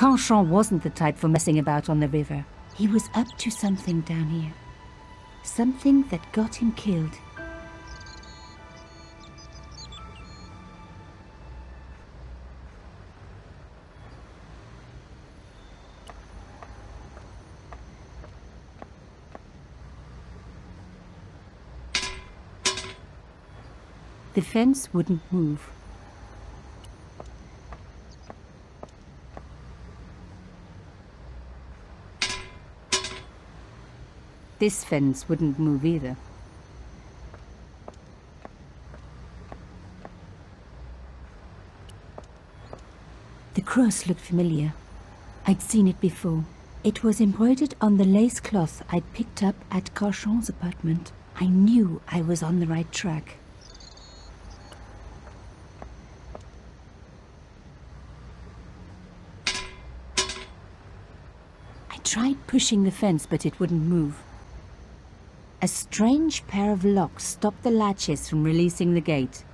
Canchon wasn't the type for messing about on the river. He was up to something down here. Something that got him killed. The fence wouldn't move. This fence wouldn't move either. The cross looked familiar. I'd seen it before. It was embroidered on the lace cloth I'd picked up at Canchon's apartment. I knew I was on the right track. I tried pushing the fence, but it wouldn't move. A strange pair of locks stopped the latches from releasing the gate.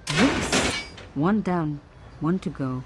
Whoops! One down, one to go.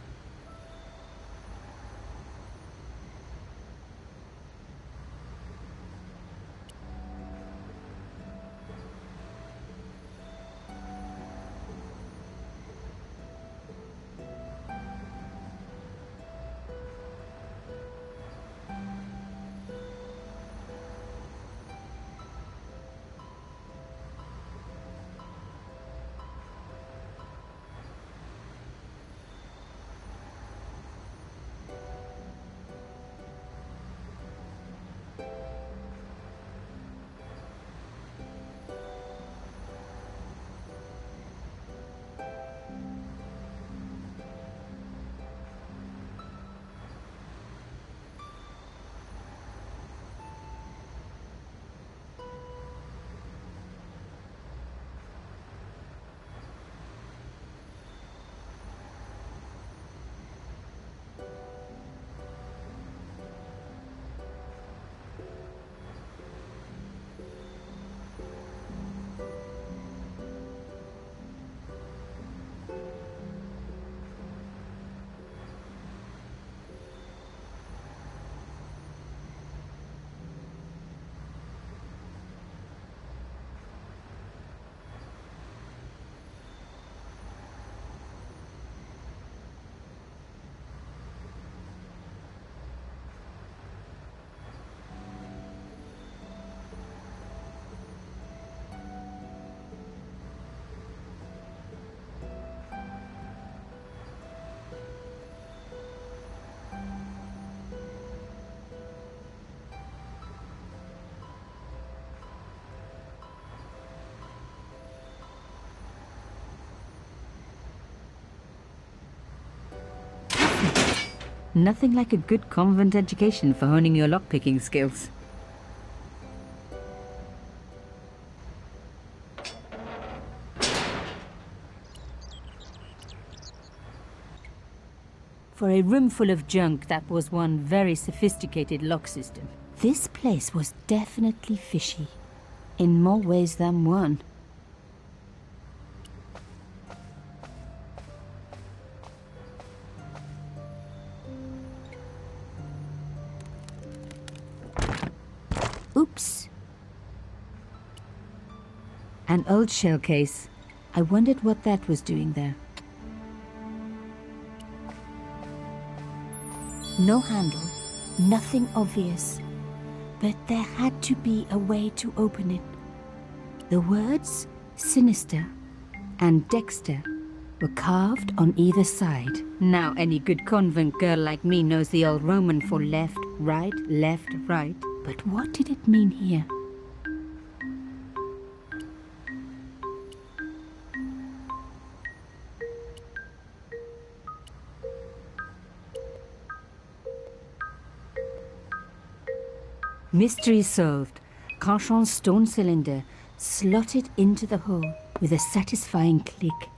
Nothing like a good convent education for honing your lockpicking skills. For a room full of junk, that was one very sophisticated lock system. This place was definitely fishy, in more ways than one. Oops. An old shell case. I wondered what that was doing there. No handle, nothing obvious. But there had to be a way to open it. The words Sinister and Dexter were carved on either side. Now any good convent girl like me knows the old Roman for left, right, left, right. But what did it mean here? Mystery solved. Carchon's stone cylinder slotted into the hole with a satisfying click.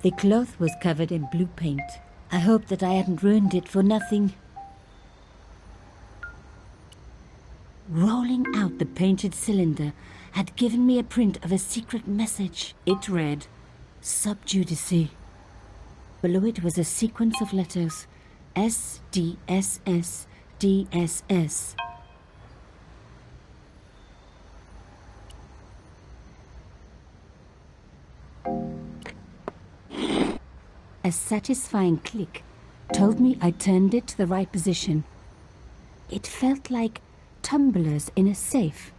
The cloth was covered in blue paint. I hoped that I hadn't ruined it for nothing. Rolling out the painted cylinder had given me a print of a secret message. It read, Sub Judice. Below it was a sequence of letters, S, D, S, S, D, S, S. A satisfying click told me I turned it to the right position. It felt like tumblers in a safe.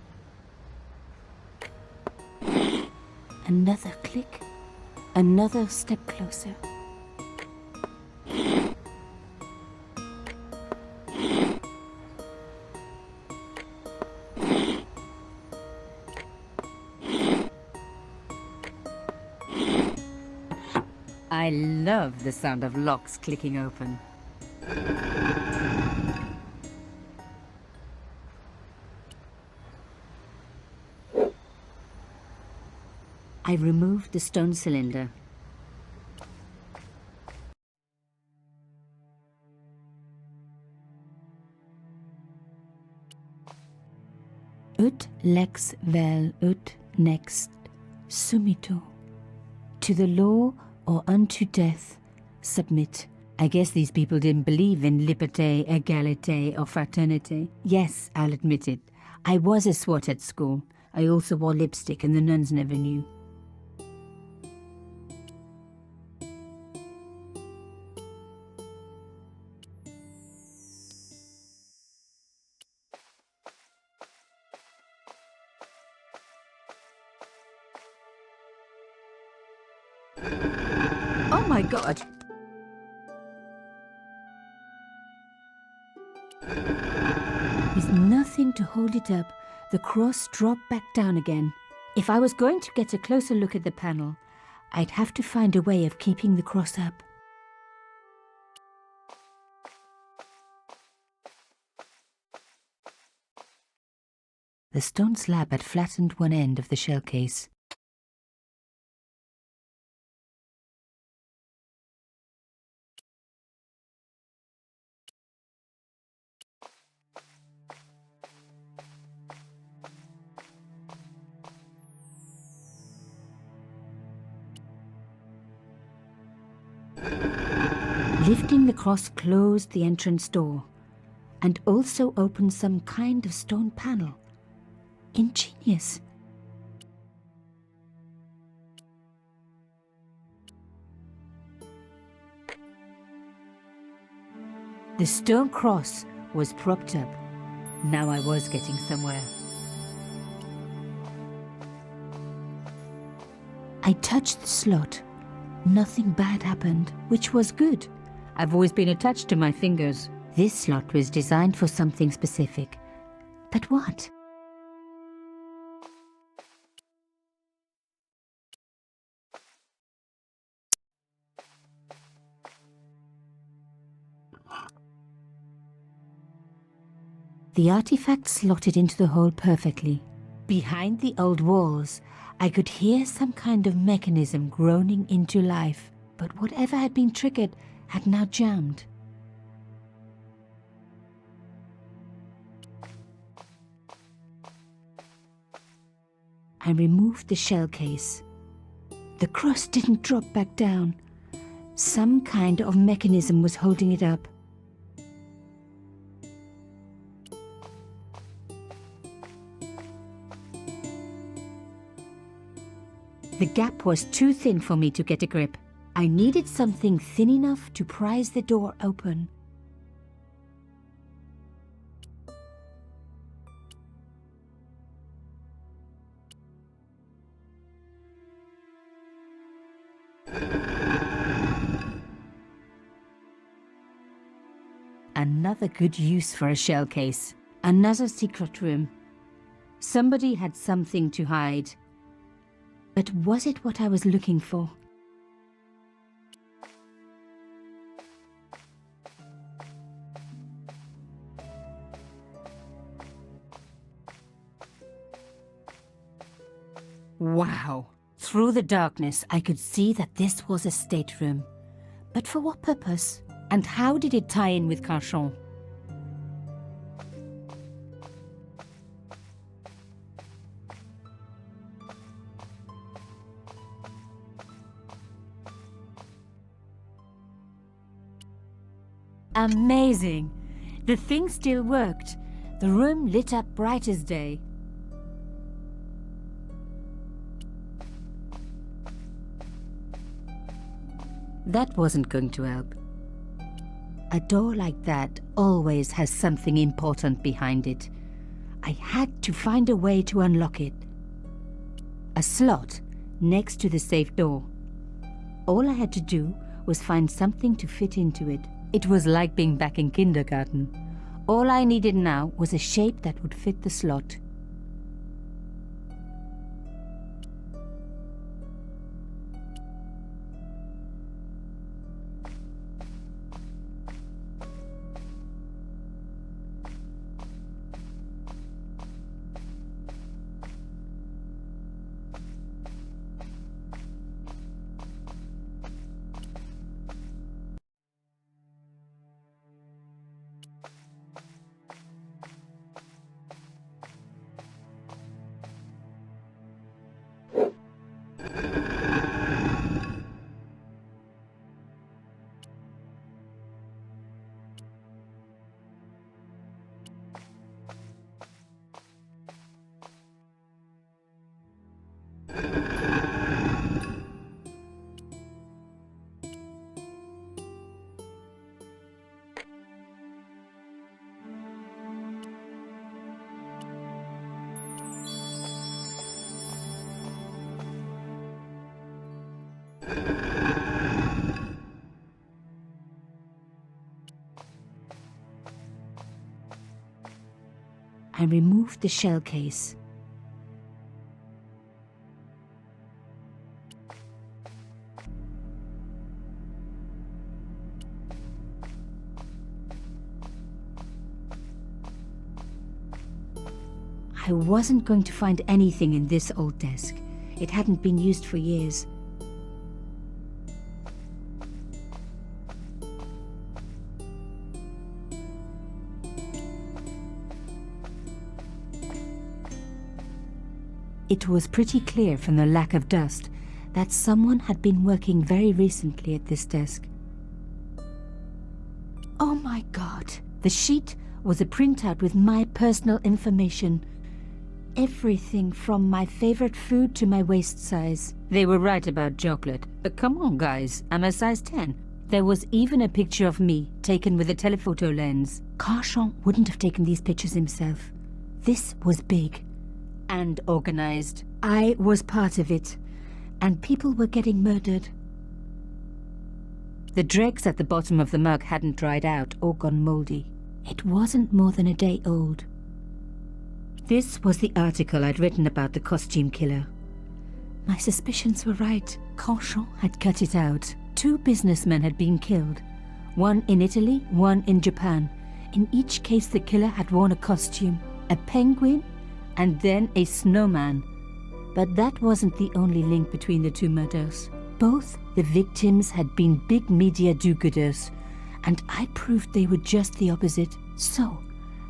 Another click, another step closer. I love the sound of locks clicking open. I removed the stone cylinder. Ut lex vel ut next sumito. To the law or unto death, submit. I guess these people didn't believe in liberté, égalité, or fraternité. Yes, I'll admit it. I was a swot at school. I also wore lipstick and the nuns never knew. Oh my God! With nothing to hold it up, the cross dropped back down again. If I was going to get a closer look at the panel, I'd have to find a way of keeping the cross up. The stone slab had flattened one end of the shell case. Lifting the cross closed the entrance door and also opened some kind of stone panel. Ingenious. The stone cross was propped up. Now I was getting somewhere. I touched the slot. Nothing bad happened, which was good. I've always been attached to my fingers. This slot was designed for something specific. But what? The artifact slotted into the hole perfectly. Behind the old walls, I could hear some kind of mechanism groaning into life, but whatever had been triggered had now jammed. I removed the shell case. The cross didn't drop back down. Some kind of mechanism was holding it up. The gap was too thin for me to get a grip. I needed something thin enough to prise the door open. Another good use for a shell case. Another secret room. Somebody had something to hide. But was it what I was looking for? Wow! Through the darkness, I could see that this was a stateroom. But for what purpose? And how did it tie in with Carchon? Amazing! The thing still worked. The room lit up bright as day. That wasn't going to help. A door like that always has something important behind it. I had to find a way to unlock it. A slot next to the safe door. All I had to do was find something to fit into it. It was like being back in kindergarten. All I needed now was a shape that would fit the slot. I removed the shell case. I wasn't going to find anything in this old desk. It hadn't been used for years. It was pretty clear from the lack of dust that someone had been working very recently at this desk. Oh my God! The sheet was a printout with my personal information. Everything from my favorite food to my waist size. They were right about chocolate, but come on guys, I'm a size 10. There was even a picture of me, taken with a telephoto lens. Carchon wouldn't have taken these pictures himself. This was big. And organized. I was part of it, and people were getting murdered. The dregs at the bottom of the mug hadn't dried out or gone moldy. It wasn't more than a day old. This was the article I'd written about the costume killer. My suspicions were right. Carchon had cut it out. 2 businessmen had been killed. One in Italy, one in Japan. In each case, the killer had worn a costume, a penguin, and then a snowman. But that wasn't the only link between the 2 murders. Both the victims had been big media do-gooders, and I proved they were just the opposite. So,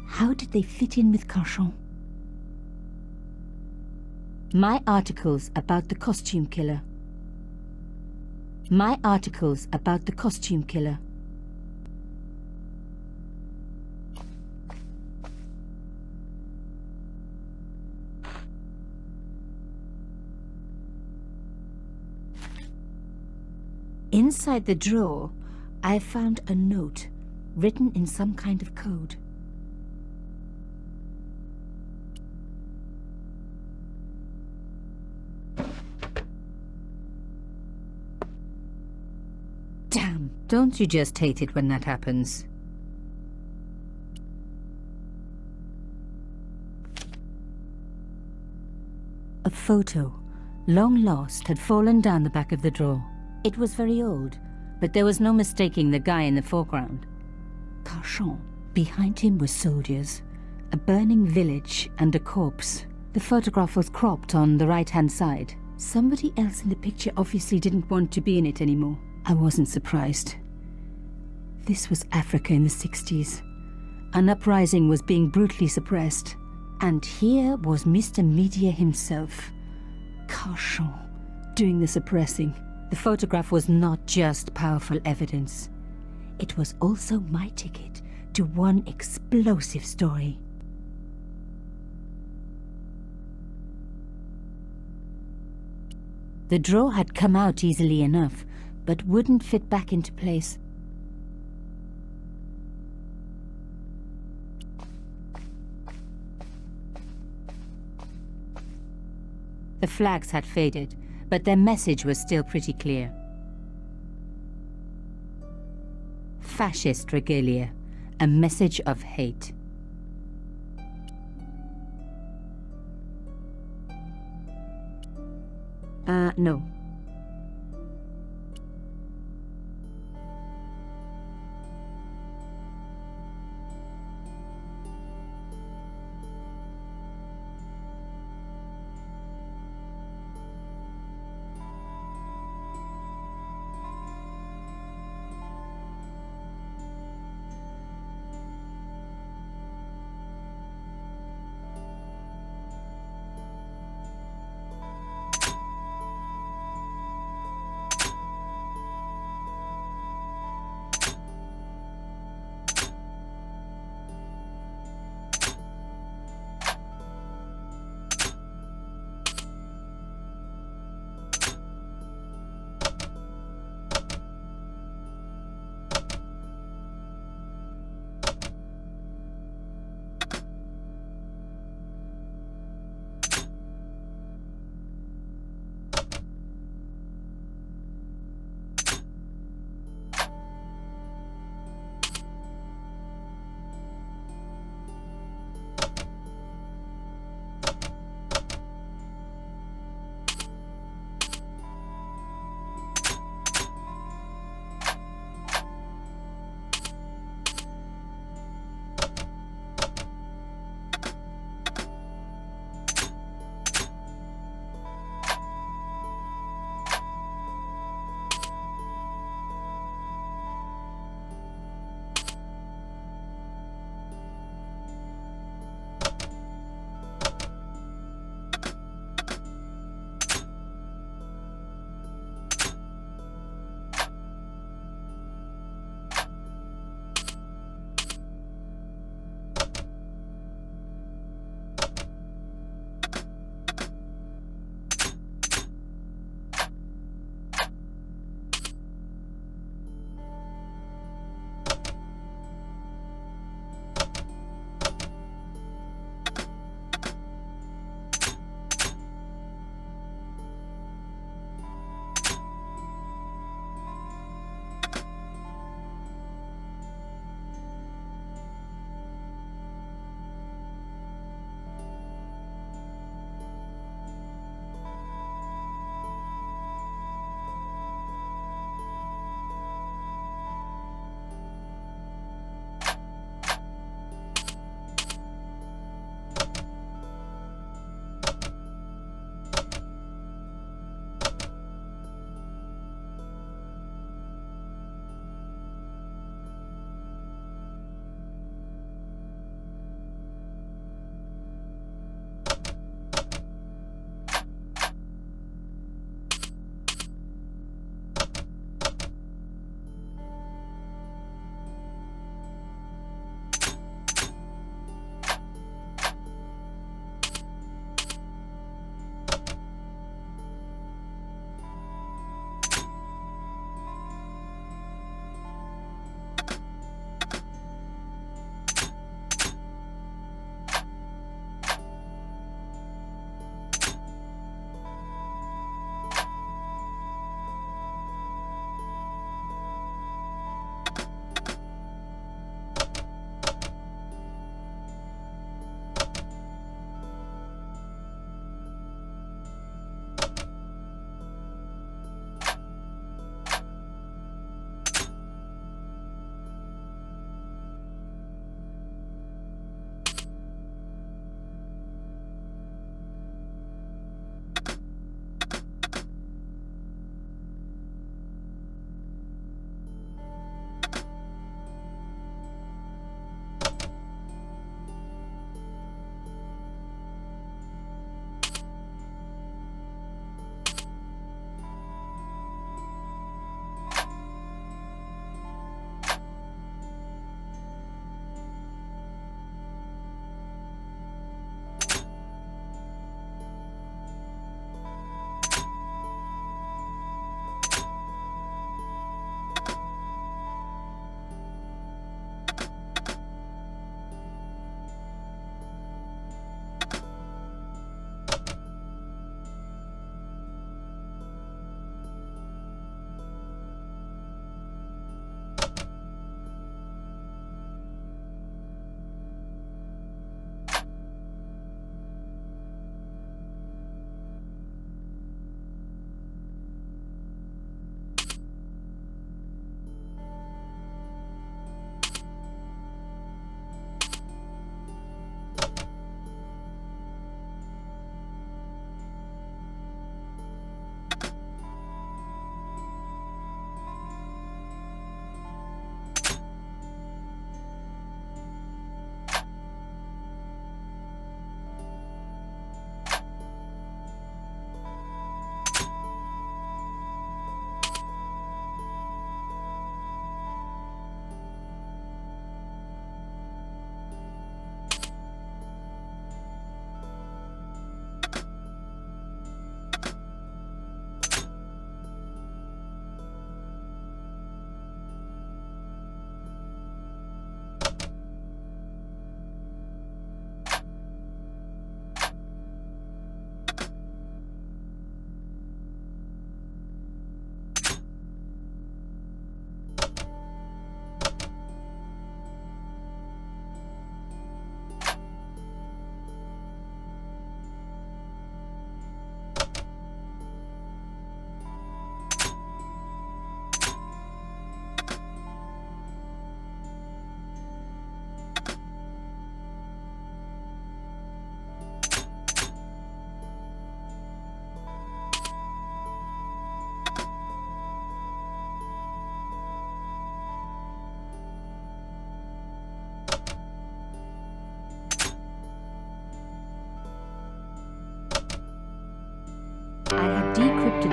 how did they fit in with Carchon? My articles about the costume killer. My articles about the costume killer. Inside the drawer, I found a note written in some kind of code. Damn, don't you just hate it when that happens? A photo, long lost, had fallen down the back of the drawer. It was very old, but there was no mistaking the guy in the foreground. Carchon. Behind him were soldiers, a burning village, and a corpse. The photograph was cropped on the right-hand side. Somebody else in the picture obviously didn't want to be in it anymore. I wasn't surprised. This was Africa in the 60s. An uprising was being brutally suppressed. And here was Mr. Media himself, Carchon, doing the suppressing. The photograph was not just powerful evidence. It was also my ticket to one explosive story. The drawer had come out easily enough, but wouldn't fit back into place. The flags had faded, but their message was still pretty clear. Fascist regalia, a message of hate. No.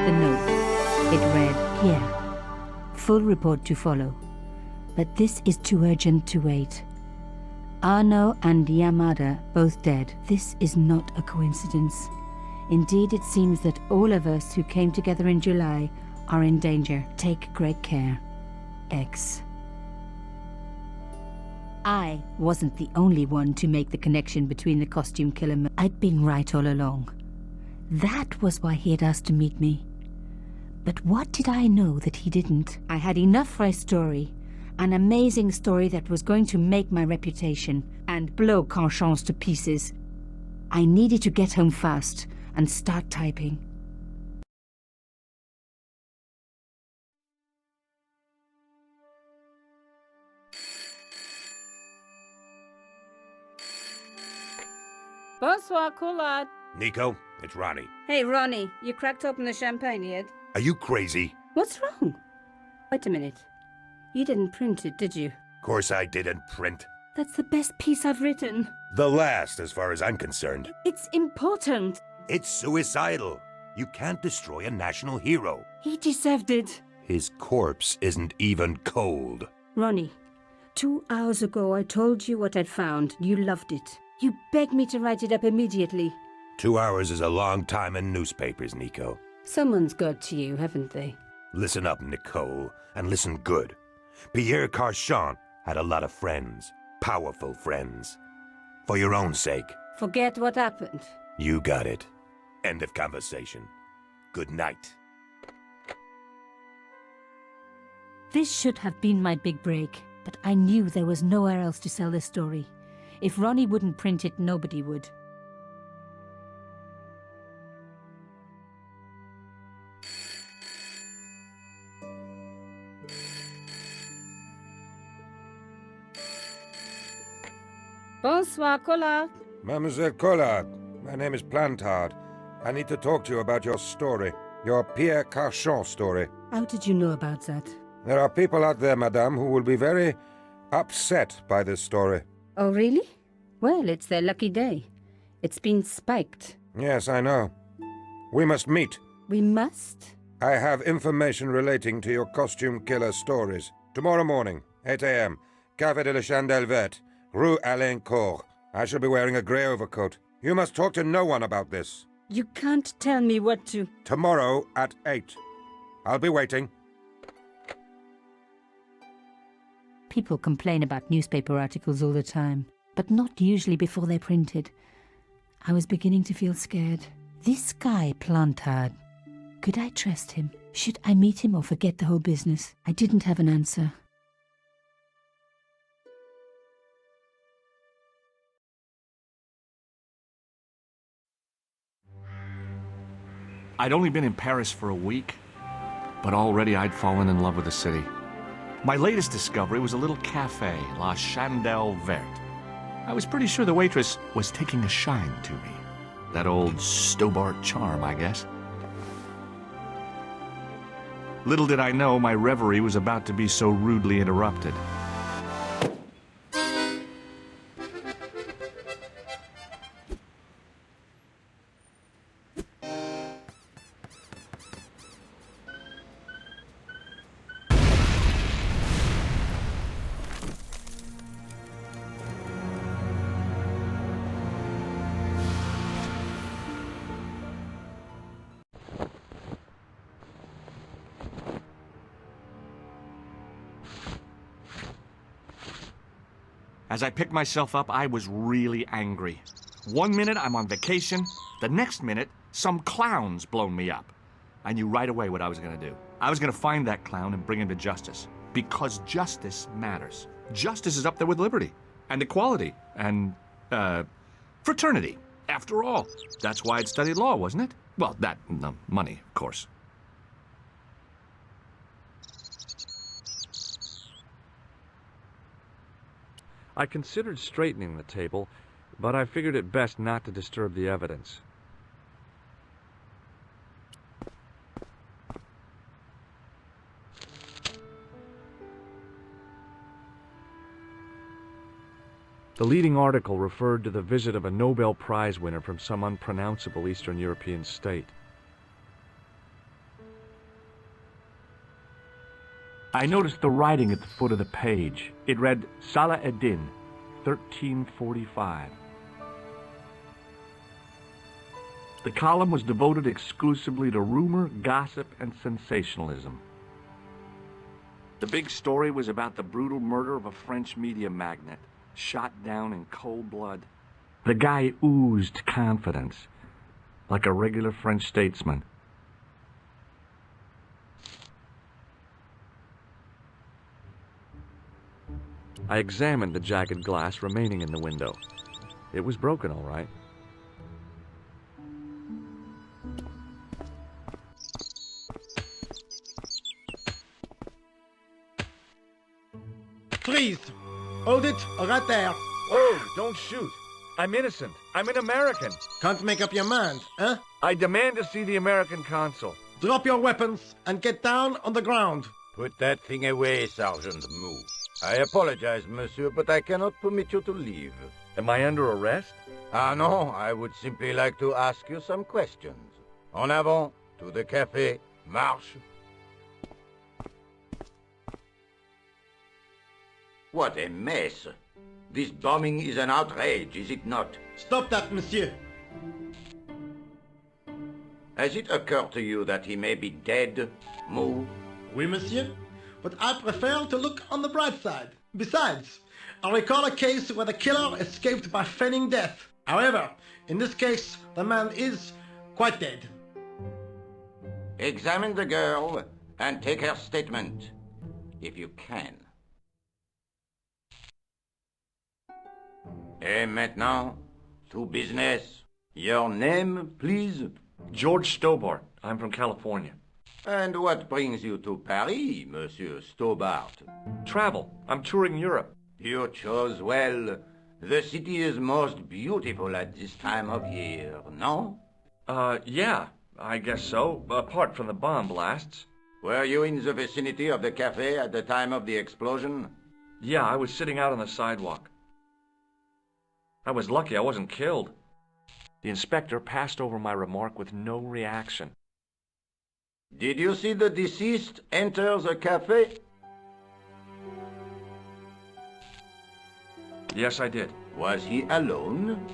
the note. It read, Pierre, full report to follow. But this is too urgent to wait. Arno and Yamada both dead. This is not a coincidence. Indeed, it seems that all of us who came together in July are in danger. Take great care. X. I wasn't the only one to make the connection between the costume killer. I'd been right all along. That was why he had asked to meet me. But what did I know that he didn't? I had enough for a story. An amazing story that was going to make my reputation and blow Conchance to pieces. I needed to get home fast and start typing. Bonsoir, Collard. Nico, it's Ronnie. Hey, Ronnie, you cracked open the champagne yet? Are you crazy? What's wrong? Wait a minute. You didn't print it, did you? Course I didn't print. That's the best piece I've written. The last, as far as I'm concerned. It's important. It's suicidal. You can't destroy a national hero. He deserved it. His corpse isn't even cold. Ronnie, 2 hours ago I told you what I'd found. You loved it. You begged me to write it up immediately. 2 hours is a long time in newspapers, Nico. Someone's got to you, haven't they? Listen up, Nicole, and listen good. Pierre Carchon had a lot of friends. Powerful friends. For your own sake. Forget what happened. You got it. End of conversation. Good night. This should have been my big break, but I knew there was nowhere else to sell this story. If Ronnie wouldn't print it, nobody would. Bonsoir, Collard. Mademoiselle Collard, my name is Plantard. I need to talk to you about your story. Your Pierre Carchon story. How did you know about that? There are people out there, madame, who will be very upset by this story. Oh, really? Well, it's their lucky day. It's been spiked. Yes, I know. We must meet. We must? I have information relating to your costume killer stories. Tomorrow morning, 8 a.m., Café de la Chandelle Verte, Rue Alain Court. I shall be wearing a grey overcoat. You must talk to no one about this. You can't tell me what to... Tomorrow at 8. I'll be waiting. People complain about newspaper articles all the time, but not usually before they're printed. I was beginning to feel scared. This guy, Plantard, could I trust him? Should I meet him or forget the whole business? I didn't have an answer. I'd only been in Paris for a week, but already I'd fallen in love with the city. My latest discovery was a little cafe, La Chandelle Verte. I was pretty sure the waitress was taking a shine to me. That old Stobart charm, I guess. Little did I know my reverie was about to be so rudely interrupted. As I picked myself up, I was really angry. 1 minute I'm on vacation, the next minute some clown's blown me up. I knew right away what I was gonna do. I was gonna find that clown and bring him to justice. Because justice matters. Justice is up there with liberty, and equality, and, fraternity. After all, that's why I'd studied law, wasn't it? Well, that, and the money, of course. I considered straightening the table, but I figured it best not to disturb the evidence. The leading article referred to the visit of a Nobel Prize winner from some unpronounceable Eastern European state. I noticed the writing at the foot of the page. It read Salah Eddin, 1345. The column was devoted exclusively to rumor, gossip, and sensationalism. The big story was about the brutal murder of a French media magnate, shot down in cold blood. The guy oozed confidence, like a regular French statesman. I examined the jagged glass remaining in the window. It was broken, all right. Please, hold it right there. Oh, don't shoot. I'm innocent. I'm an American. Can't make up your mind, huh? I demand to see the American consul. Drop your weapons and get down on the ground. Put that thing away, Sergeant Moo. I apologize, monsieur, but I cannot permit you to leave. Am I under arrest? Ah, no, I would simply like to ask you some questions. En avant, to the café, marche. What a mess. This bombing is an outrage, is it not? Stop that, monsieur. Has it occurred to you that he may be dead, Moo? Oui, monsieur. But I prefer to look on the bright side. Besides, I recall a case where the killer escaped by feigning death. However, in this case, the man is quite dead. Examine the girl and take her statement, if you can. Et maintenant, to business. Your name, please? George Stobart. I'm from California. And what brings you to Paris, Monsieur Stobart? Travel. I'm touring Europe. You chose well. The city is most beautiful at this time of year, no? Yeah, I guess so, apart from the bomb blasts. Were you in the vicinity of the cafe at the time of the explosion? Yeah, I was sitting out on the sidewalk. I was lucky I wasn't killed. The inspector passed over my remark with no reaction. Did you see the deceased enter the cafe? Yes, I did. Was he alone?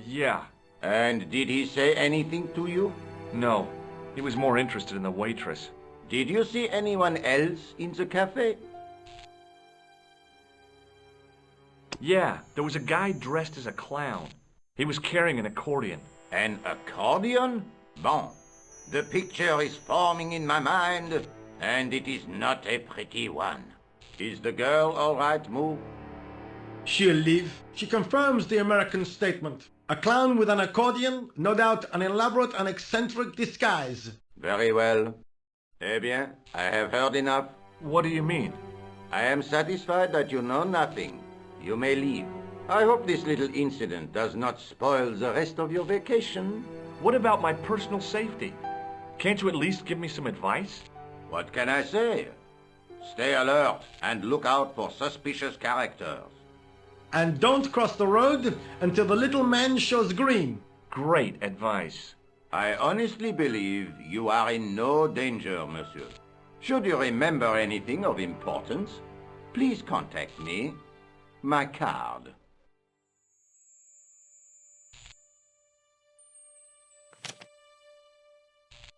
Yeah. And did he say anything to you? No. He was more interested in the waitress. Did you see anyone else in the cafe? Yeah, there was a guy dressed as a clown. He was carrying an accordion. An accordion? Bon. The picture is forming in my mind, and it is not a pretty one. Is the girl all right, Moo? She'll live. She confirms the American statement. A clown with an accordion, no doubt an elaborate and eccentric disguise. Very well. Eh bien, I have heard enough. What do you mean? I am satisfied that you know nothing. You may leave. I hope this little incident does not spoil the rest of your vacation. What about my personal safety? Can't you at least give me some advice? What can I say? Stay alert and look out for suspicious characters. And don't cross the road until the little man shows green. Great advice. I honestly believe you are in no danger, monsieur. Should you remember anything of importance, please contact me. My card.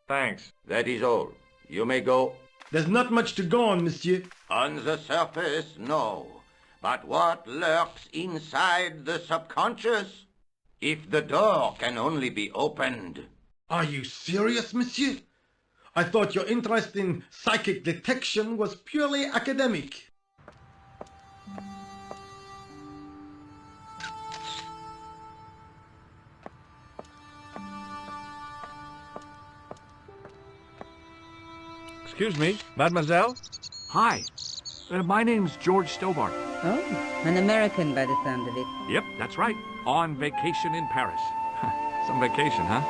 Thanks. That is all. You may go. There's not much to go on, monsieur. On the surface, no. But what lurks inside the subconscious? If the door can only be opened. Are you serious, monsieur? I thought your interest in psychic detection was purely academic. Excuse me, mademoiselle? Hi. My name's George Stobart. Oh, an American by the sound of it. Yep, that's right. On vacation in Paris. Some vacation, huh?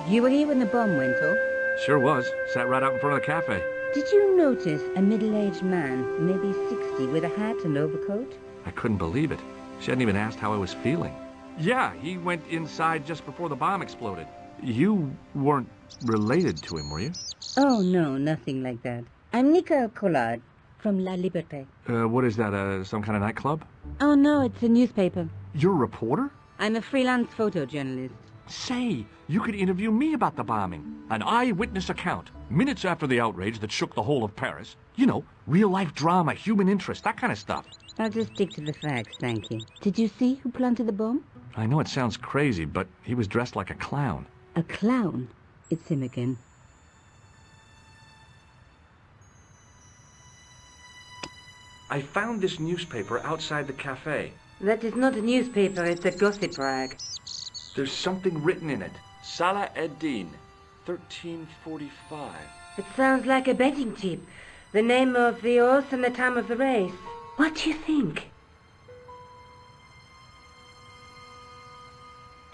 You were here when the bomb went off? Sure was. Sat right out in front of the cafe. Did you notice a middle-aged man, maybe 60, with a hat and overcoat? I couldn't believe it. She hadn't even asked how I was feeling. Yeah, he went inside just before the bomb exploded. You weren't related to him, were you? Oh, no, nothing like that. I'm Nicole Collard from La Liberté. What is that, some kind of nightclub? Oh, no, it's a newspaper. You're a reporter? I'm a freelance photojournalist. Say, you could interview me about the bombing. An eyewitness account, minutes after the outrage that shook the whole of Paris. You know, real-life drama, human interest, that kind of stuff. I'll just stick to the facts, thank you. Did you see who planted the bomb? I know it sounds crazy, but he was dressed like a clown. A clown? It's him again. I found this newspaper outside the cafe. That is not a newspaper, it's a gossip rag. There's something written in it. Salah Eddin, 1345. It sounds like a betting tip. The name of the horse and the time of the race. What do you think?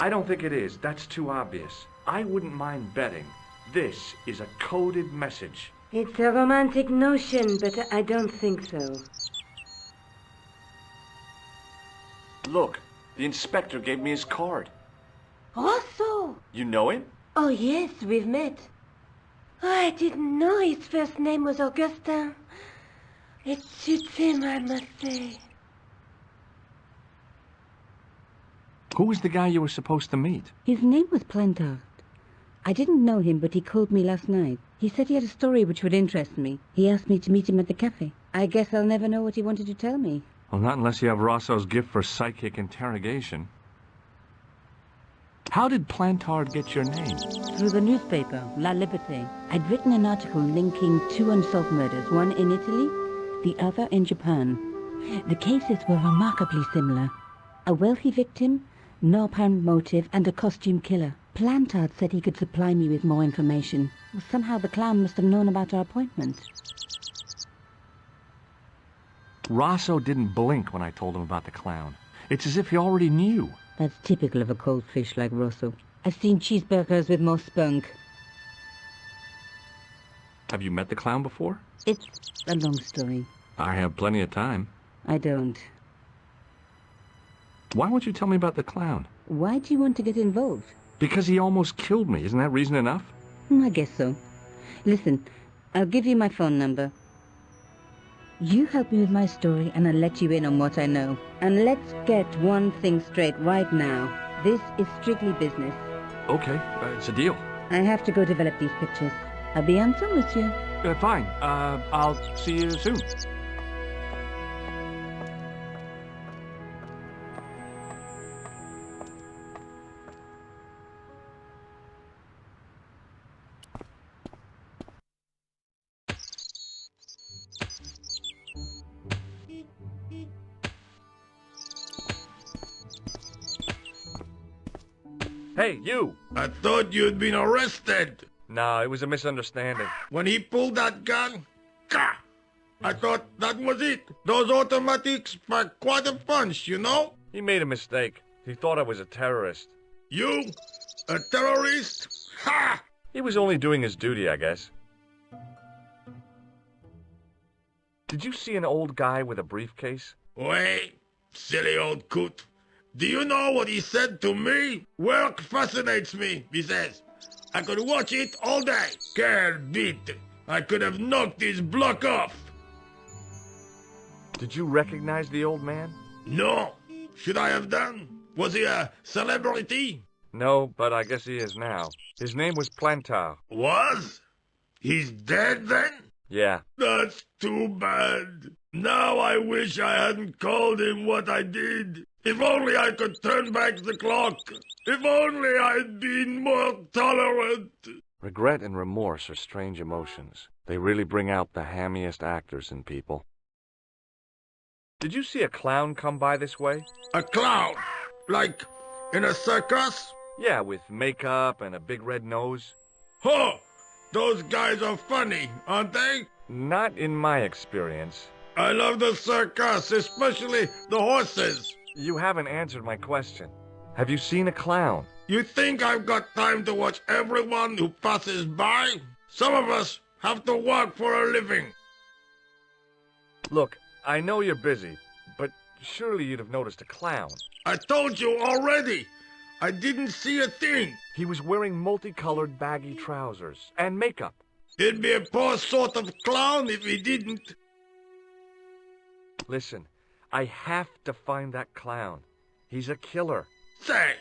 I don't think it is. That's too obvious. I wouldn't mind betting. This is a coded message. It's a romantic notion, but I don't think so. Look, the inspector gave me his card. Rosso! You know him? Oh, yes, we've met. Oh, I didn't know his first name was Augustin. It suits him, I must say. Who was the guy you were supposed to meet? His name was Plantard. I didn't know him, but he called me last night. He said he had a story which would interest me. He asked me to meet him at the cafe. I guess I'll never know what he wanted to tell me. Well, not unless you have Rosso's gift for psychic interrogation. How did Plantard get your name? Through the newspaper, La Liberté. I'd written an article linking two unsolved murders, one in Italy, the other in Japan. The cases were remarkably similar. A wealthy victim, no apparent motive, and a costume killer. Plantard said he could supply me with more information. Well, somehow the clown must have known about our appointment. Rosso didn't blink when I told him about the clown. It's as if he already knew. That's typical of a cold fish like Rosso. I've seen cheeseburgers with more spunk. Have you met the clown before? It's a long story. I have plenty of time. I don't. Why won't you tell me about the clown? Why do you want to get involved? Because he almost killed me. Isn't that reason enough? I guess so. Listen, I'll give you my phone number. You help me with my story and I'll let you in on what I know. And let's get one thing straight right now. This is strictly business. Okay, it's a deal. I have to go develop these pictures. À bientôt, monsieur. Fine. I'll see you soon. Hey, you! I thought you'd been arrested. No, it was a misunderstanding. When he pulled that gun, gah! I thought that was it. Those automatics pack quite a punch, you know? He made a mistake. He thought I was a terrorist. You? A terrorist? Ha! He was only doing his duty, I guess. Did you see an old guy with a briefcase? Wait, silly old coot. Do you know what he said to me? Work fascinates me, he says. I could watch it all day. Quel bit. I could have knocked his block off. Did you recognize the old man? No. Should I have done? Was he a celebrity? No, but I guess he is now. His name was Plantard. Was? He's dead then? Yeah. That's too bad. Now I wish I hadn't called him what I did. If only I could turn back the clock. If only I'd been more tolerant. Regret and remorse are strange emotions. They really bring out the hammiest actors in people. Did you see a clown come by this way? A clown? Like in a circus? Yeah, with makeup and a big red nose. Huh! Those guys are funny, aren't they? Not in my experience. I love the circus, especially the horses. You haven't answered my question. Have you seen a clown? You think I've got time to watch everyone who passes by? Some of us have to work for a living. Look, I know you're busy, but surely you'd have noticed a clown. I told you already. I didn't see a thing. He was wearing multicolored baggy trousers and makeup. He'd be a poor sort of clown if he didn't. Listen, I have to find that clown. He's a killer. Say,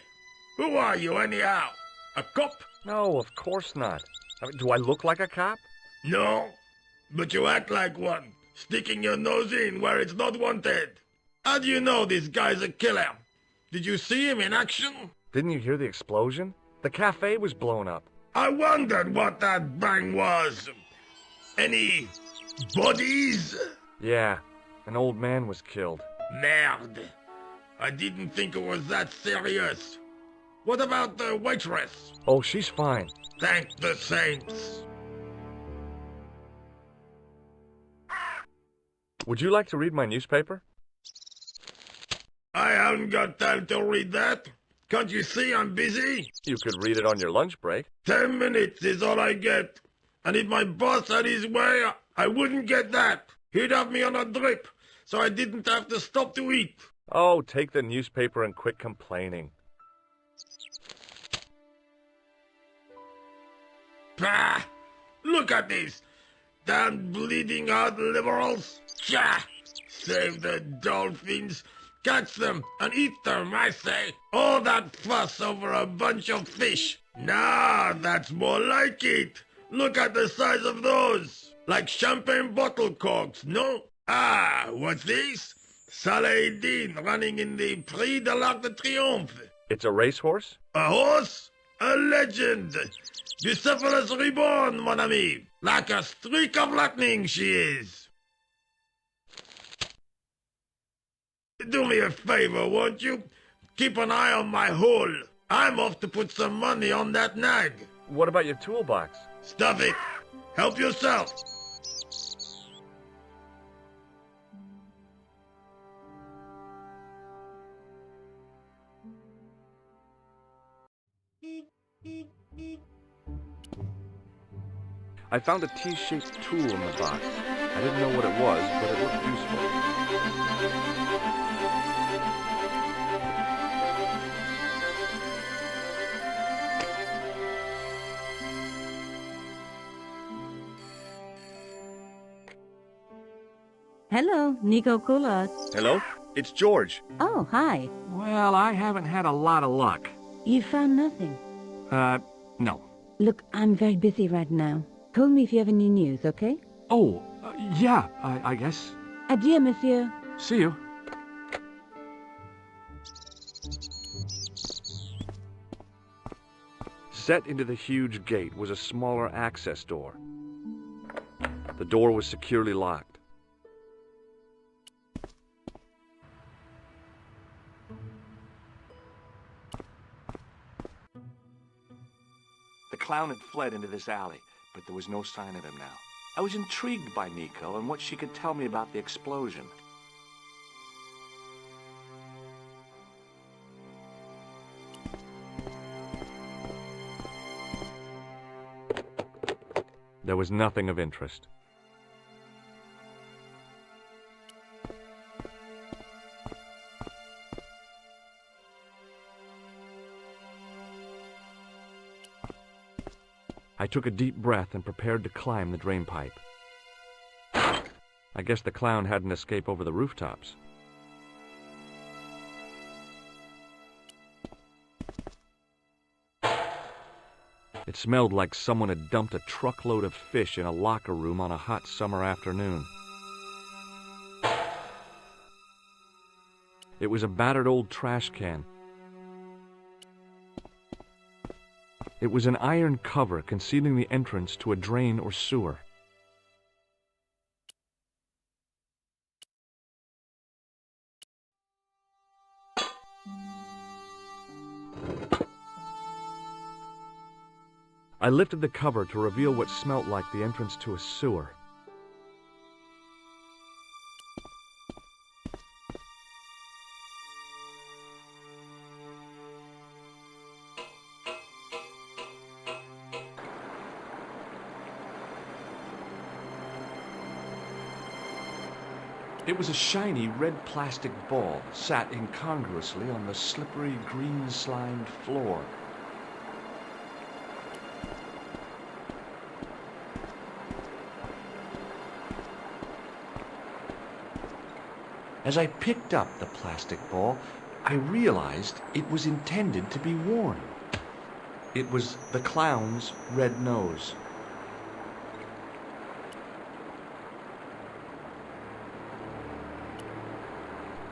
who are you anyhow? A cop? No, of course not. I mean, do I look like a cop? No, but you act like one, sticking your nose in where it's not wanted. How do you know this guy's a killer? Did you see him in action? Didn't you hear the explosion? The cafe was blown up. I wondered what that bang was. Any bodies? Yeah, an old man was killed. Merde. I didn't think it was that serious. What about the waitress? Oh, she's fine. Thank the saints. Would you like to read my newspaper? I haven't got time to read that. Can't you see I'm busy? You could read it on your lunch break. 10 minutes is all I get. And if my boss had his way, I wouldn't get that. He'd have me on a drip, so I didn't have to stop to eat. Oh, take the newspaper and quit complaining. Pah! Look at this. Damn bleeding heart liberals. Tcha! Save the dolphins. Catch them and eat them, I say. All that fuss over a bunch of fish. Nah, that's more like it. Look at the size of those. Like champagne bottle corks, no? Ah, what's this? Saladin running in the Prix de l'Arc de Triomphe. It's a racehorse? A horse? A legend. Bucephalus reborn, mon ami. Like a streak of lightning she is. Do me a favor, won't you? Keep an eye on my hole. I'm off to put some money on that nag. What about your toolbox? Stuff it. Help yourself. I found a T-shaped tool in the box. I didn't know what it was, but it looked useful. Hello, Nico Coulard. Hello? It's George. Oh, hi. Well, I haven't had a lot of luck. You found nothing. No. Look, I'm very busy right now. Call me if you have any news, okay? Oh, yeah, I guess. Adieu, monsieur. See you. Set into the huge gate was a smaller access door. The door was securely locked. The clown had fled into this alley, but there was no sign of him now. I was intrigued by Nico and what she could tell me about the explosion. There was nothing of interest. I took a deep breath and prepared to climb the drain pipe. I guess the clown hadn't escaped over the rooftops. It smelled like someone had dumped a truckload of fish in a locker room on a hot summer afternoon. It was a battered old trash can. It was an iron cover concealing the entrance to a drain or sewer. I lifted the cover to reveal what smelt like the entrance to a sewer. It was a shiny red plastic ball sat incongruously on the slippery green-slimed floor. As I picked up the plastic ball, I realized it was intended to be worn. It was the clown's red nose.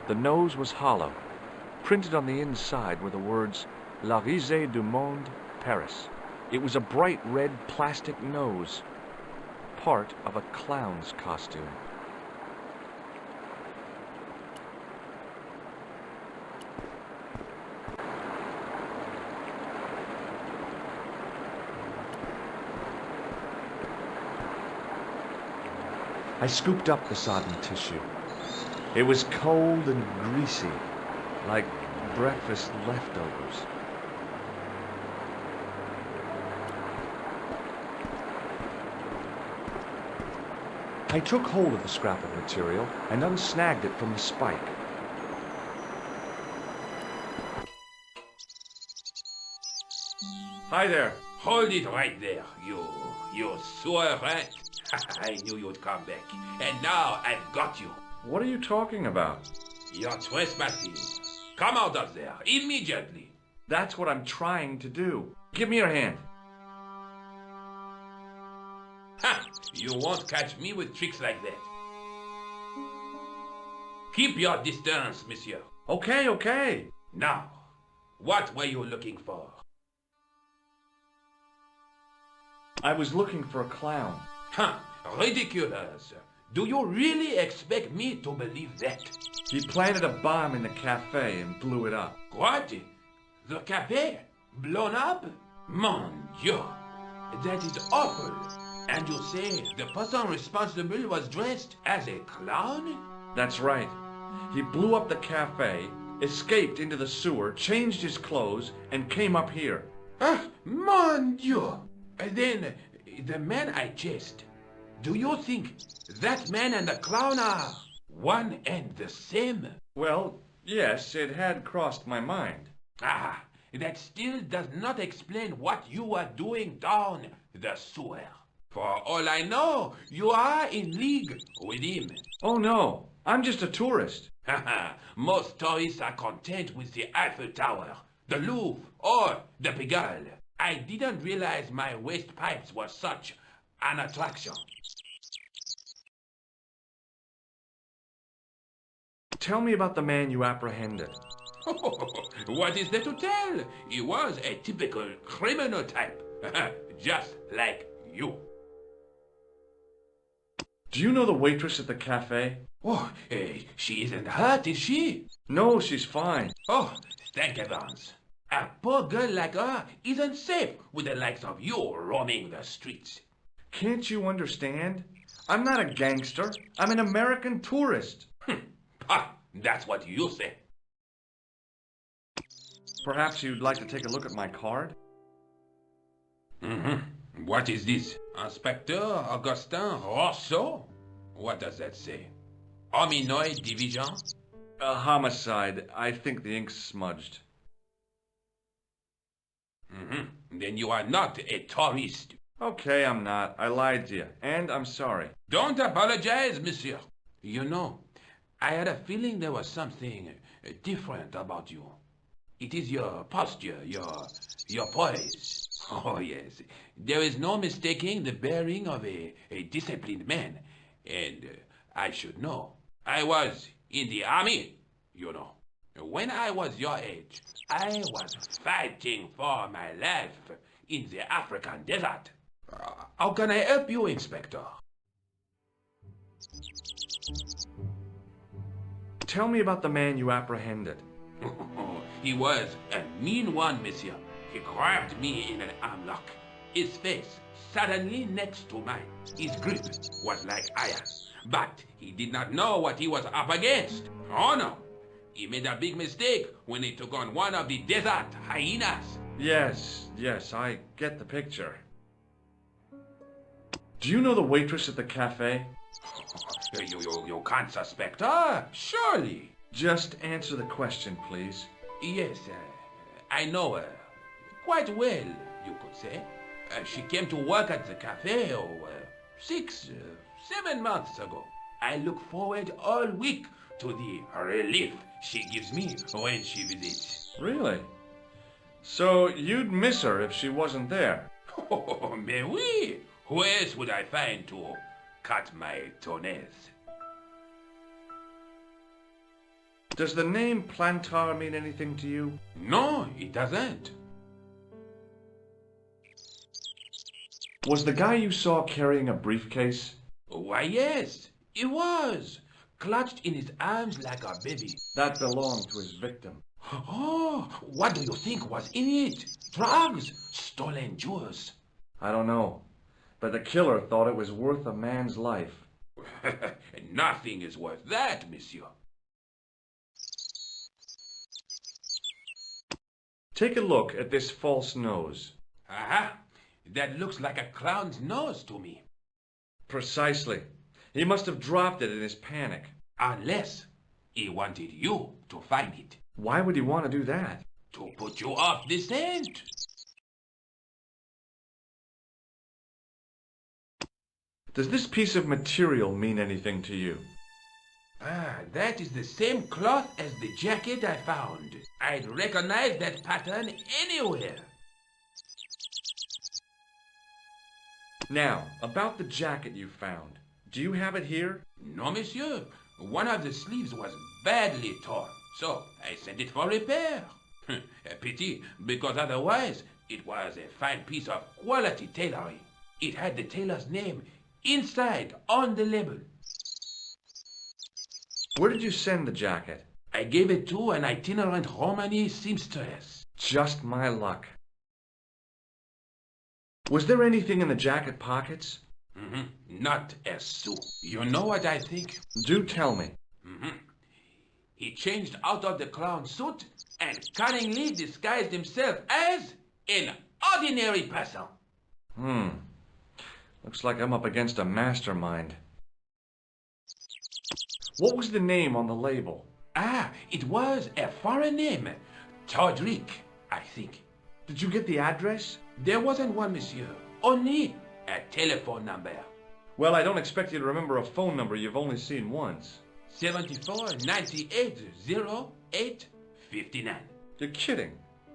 The nose was hollow. Printed on the inside were the words, La Risée du Monde, Paris. It was a bright red plastic nose, part of a clown's costume. I scooped up the sodden tissue. It was cold and greasy, like breakfast leftovers. I took hold of the scrap of material and unsnagged it from the spike. Hi there. Hold it right there, you sewer rat. I knew you'd come back, and now I've got you. What are you talking about? You're trespassing. Come out of there, immediately. That's what I'm trying to do. Give me your hand. Ha! You won't catch me with tricks like that. Keep your distance, monsieur. Okay, okay. Now, what were you looking for? I was looking for a clown. Huh, ridiculous. Do you really expect me to believe that? He planted a bomb in the cafe and blew it up. What? The cafe? Blown up? Mon Dieu, that is awful. And you say the person responsible was dressed as a clown? That's right. He blew up the cafe, escaped into the sewer, changed his clothes, and came up here. Ah, mon Dieu. Then, the man I chased, do you think that man and the clown are one and the same? Well, yes, it had crossed my mind. Ah, that still does not explain what you are doing down the sewer. For all I know, you are in league with him. Oh no, I'm just a tourist. Most tourists are content with the Eiffel Tower, the Louvre, or the Pigalle. I didn't realize my waste pipes were such an attraction. Tell me about the man you apprehended. What is there to tell? He was a typical criminal type, just like you. Do you know the waitress at the cafe? Oh, she isn't hurt, is she? No, she's fine. Oh, thank heavens. A poor girl like her isn't safe with the likes of you roaming the streets. Can't you understand? I'm not a gangster. I'm an American tourist. That's what you say. Perhaps you'd like to take a look at my card? Mm-hmm. What is this? Inspector Augustin Rousseau? What does that say? Hominoid Division? A homicide. I think the ink's smudged. Mm-hmm. Then you are not a tourist. Okay, I'm not. I lied to you, and I'm sorry. Don't apologize, monsieur. You know, I had a feeling there was something different about you. It is your posture, your poise. Oh, yes. There is no mistaking the bearing of a disciplined man. And I should know. I was in the army, you know. When I was your age, I was fighting for my life in the African desert. How can I help you, Inspector? Tell me about the man you apprehended. He was a mean one, monsieur. He grabbed me in an armlock. His face suddenly next to mine. His grip was like iron. But he did not know what he was up against. Oh no! He made a big mistake when he took on one of the desert hyenas. Yes, I get the picture. Do you know the waitress at the cafe? You can't suspect her, surely. Just answer the question, please. Yes, I know her. Quite well, you could say. She came to work at the cafe 7 months ago. I look forward all week to the relief she gives me when she visits. Really? So you'd miss her if she wasn't there? Oh, mais oui! Who else would I find to cut my toenails? Does the name Plantar mean anything to you? No, it doesn't. Was the guy you saw carrying a briefcase? Why, yes, he was. Clutched in his arms like a baby. That belonged to his victim. Oh, what do you think was in it? Drugs? Stolen jewels? I don't know, but the killer thought it was worth a man's life. Nothing is worth that, monsieur. Take a look at this false nose. Aha! That looks like a clown's nose to me. Precisely. He must have dropped it in his panic. Unless he wanted you to find it. Why would he want to do that? To put you off the scent. Does this piece of material mean anything to you? Ah, that is the same cloth as the jacket I found. I'd recognize that pattern anywhere. Now, about the jacket you found. Do you have it here? No, monsieur. One of the sleeves was badly torn, so I sent it for repair. A pity, because otherwise it was a fine piece of quality tailoring. It had the tailor's name inside on the label. Where did you send the jacket? I gave it to an itinerant Romani seamstress. Just my luck. Was there anything in the jacket pockets? Not a sou. You know what I think? Do tell me. He changed out of the clown suit and cunningly disguised himself as an ordinary person. Looks like I'm up against a mastermind. What was the name on the label? Ah, it was a foreign name. Todrick, I think. Did you get the address? There wasn't one, monsieur. Only a telephone number. Well, I don't expect you to remember a phone number you've only seen once. 74 98 08 59. You're kidding.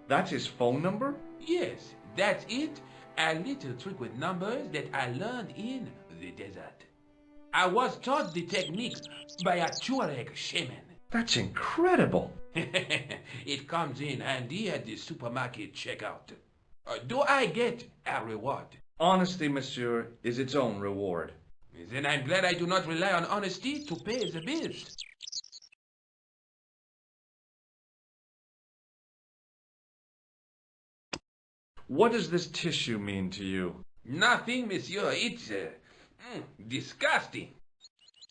That's his phone number? Yes, that's it. A little trick with numbers that I learned in the desert. I was taught the technique by a Tuareg shaman. That's incredible. It comes in handy at the supermarket checkout. Do I get a reward? Honesty, monsieur, is its own reward. Then I'm glad I do not rely on honesty to pay the bills. What does this tissue mean to you? Nothing, monsieur. It's disgusting.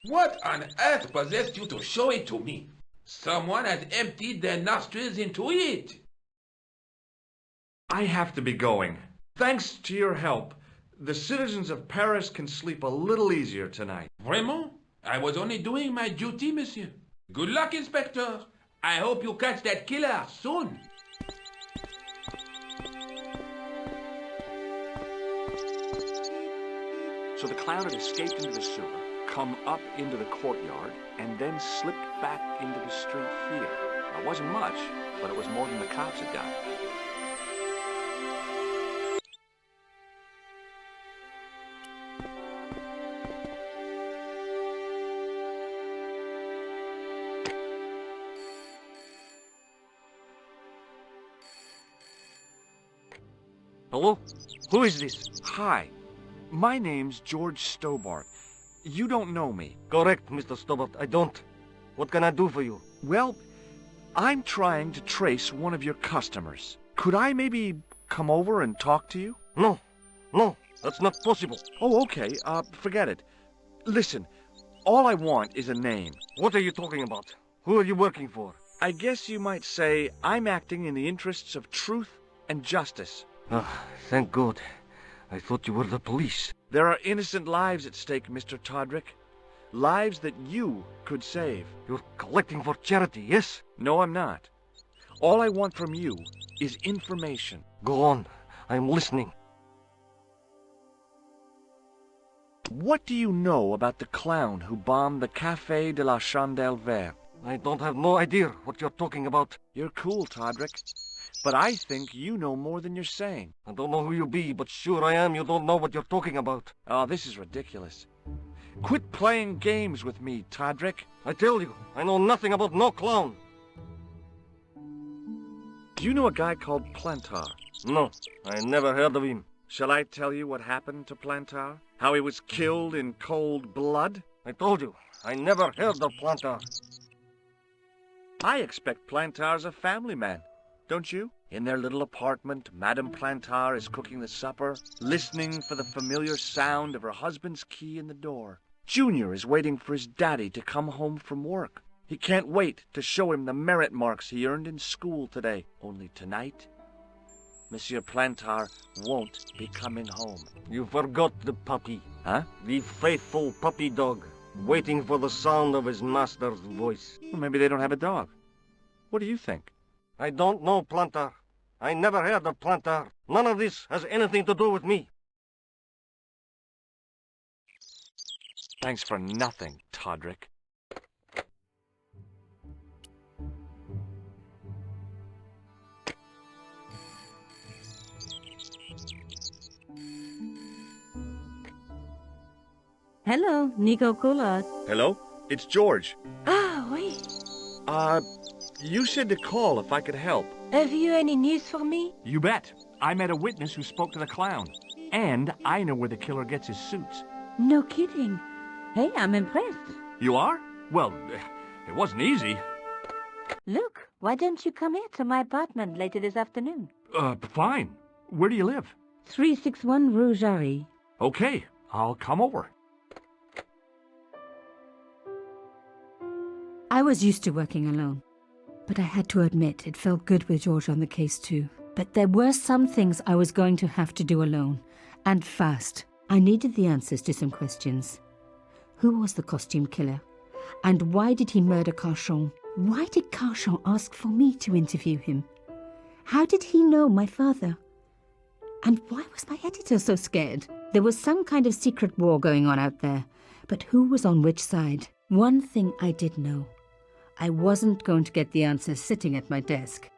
What on earth possessed you to show it to me? Someone has emptied their nostrils into it. I have to be going. Thanks to your help, the citizens of Paris can sleep a little easier tonight. Vraiment? I was only doing my duty, monsieur. Good luck, Inspector. I hope you catch that killer soon. So the clown had escaped into the sewer, come up into the courtyard, and then slipped back into the street here. It wasn't much, but it was more than the cops had done. Hello? Who is this? Hi. My name's George Stobart. You don't know me. Correct, Mr. Stobart. I don't. What can I do for you? Well, I'm trying to trace one of your customers. Could I maybe come over and talk to you? No. No, that's not possible. Oh, okay. Forget it. Listen, all I want is a name. What are you talking about? Who are you working for? I guess you might say I'm acting in the interests of truth and justice. Ah, thank God. I thought you were the police. There are innocent lives at stake, Mr. Todrick. Lives that you could save. You're collecting for charity, yes? No, I'm not. All I want from you is information. Go on. I'm listening. What do you know about the clown who bombed the Café de la Chandelle Verte? I don't have no idea what you're talking about. You're cool, Todrick. But I think you know more than you're saying. I don't know who you be, but sure I am you don't know what you're talking about. Oh, this is ridiculous. Quit playing games with me, Todrick. I tell you, I know nothing about no clown. Do you know a guy called Plantar? No, I never heard of him. Shall I tell you what happened to Plantar? How he was killed in cold blood? I told you, I never heard of Plantar. I expect Plantar's a family man, don't you? In their little apartment, Madame Plantar is cooking the supper, listening for the familiar sound of her husband's key in the door. Junior is waiting for his daddy to come home from work. He can't wait to show him the merit marks he earned in school today. Only tonight, Monsieur Plantar won't be coming home. You forgot the puppy. Huh? The faithful puppy dog, waiting for the sound of his master's voice. Well, maybe they don't have a dog. What do you think? I don't know, Plantar. I never heard of Plantar. None of this has anything to do with me. Thanks for nothing, Todrick. Hello, Nico Collard. Hello? It's George. Ah, oui. You said to call if I could help. Have you any news for me? You bet. I met a witness who spoke to the clown. And I know where the killer gets his suits. No kidding. Hey, I'm impressed. You are? Well, it wasn't easy. Look, why don't you come here to my apartment later this afternoon? Fine. Where do you live? 361 Rue Jarry. Okay, I'll come over. I was used to working alone, but I had to admit it felt good with George on the case too. But there were some things I was going to have to do alone, and fast. I needed the answers to some questions. Who was the costume killer? And why did he murder Carchon? Why did Carchon ask for me to interview him? How did he know my father? And why was my editor so scared? There was some kind of secret war going on out there, but who was on which side? One thing I did know. I wasn't going to get the answers sitting at my desk.